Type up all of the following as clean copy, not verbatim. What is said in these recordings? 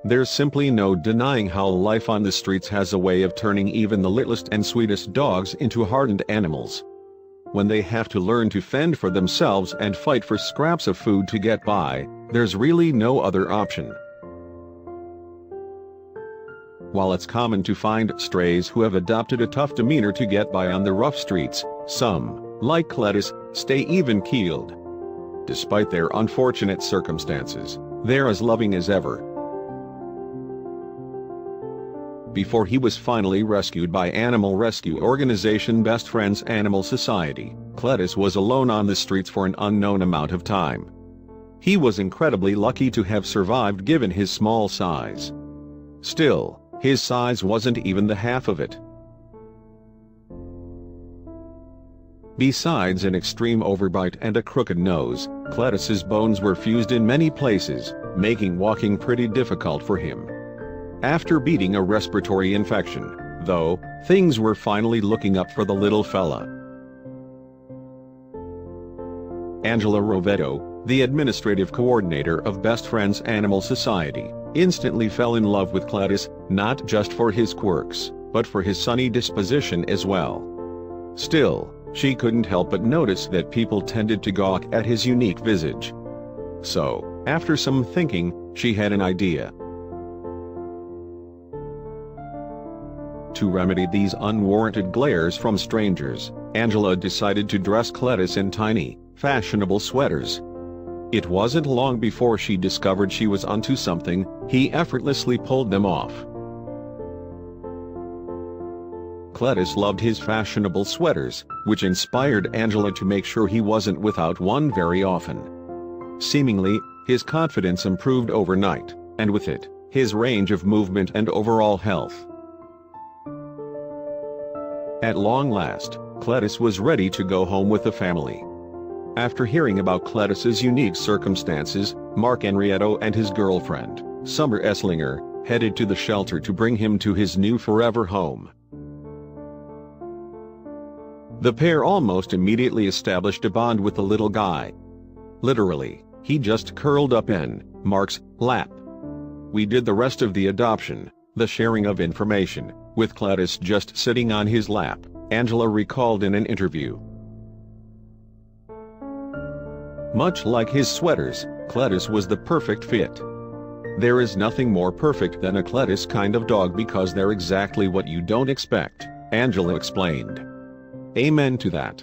There's simply no denying how life on the streets has a way of turning even the littlest and sweetest dogs into hardened animals. When they have to learn to fend for themselves and fight for scraps of food to get by, there's really no other option. While it's common to find strays who have adopted a tough demeanor to get by on the rough streets, some, like Cletus, stay even-keeled. Despite their unfortunate circumstances, they're as loving as ever. Before he was finally rescued by animal rescue organization Best Friends Animal Society, Cletus was alone on the streets for an unknown amount of time. He was incredibly lucky to have survived given his small size. Still, his size wasn't even the half of it. Besides an extreme overbite and a crooked nose, Cletus's bones were fused in many places, making walking pretty difficult for him. After beating a respiratory infection, though, things were finally looking up for the little fella. Angela Rovetto, the administrative coordinator of Best Friends Animal Society, instantly fell in love with Cletus, not just for his quirks, but for his sunny disposition as well. Still, she couldn't help but notice that people tended to gawk at his unique visage. So, after some thinking, she had an idea. To remedy these unwarranted glares from strangers, Angela decided to dress Cletus in tiny, fashionable sweaters. It wasn't long before she discovered she was onto something. He effortlessly pulled them off. Cletus loved his fashionable sweaters, which inspired Angela to make sure he wasn't without one very often. Seemingly, his confidence improved overnight, and with it, his range of movement and overall health. At long last, Cletus was ready to go home with the family. After hearing about Cletus's unique circumstances, Mark Henrietto and his girlfriend, Summer Esslinger, headed to the shelter to bring him to his new forever home. The pair almost immediately established a bond with the little guy. Literally, he just curled up in Mark's lap. We did the rest of the adoption, the sharing of information, with Cletus just sitting on his lap, Angela recalled in an interview. Much like his sweaters, Cletus was the perfect fit. There is nothing more perfect than a Cletus kind of dog because they're exactly what you don't expect, Angela explained. Amen to that.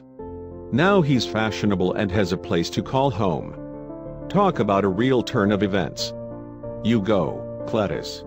Now he's fashionable and has a place to call home. Talk about a real turn of events. You go, Cletus.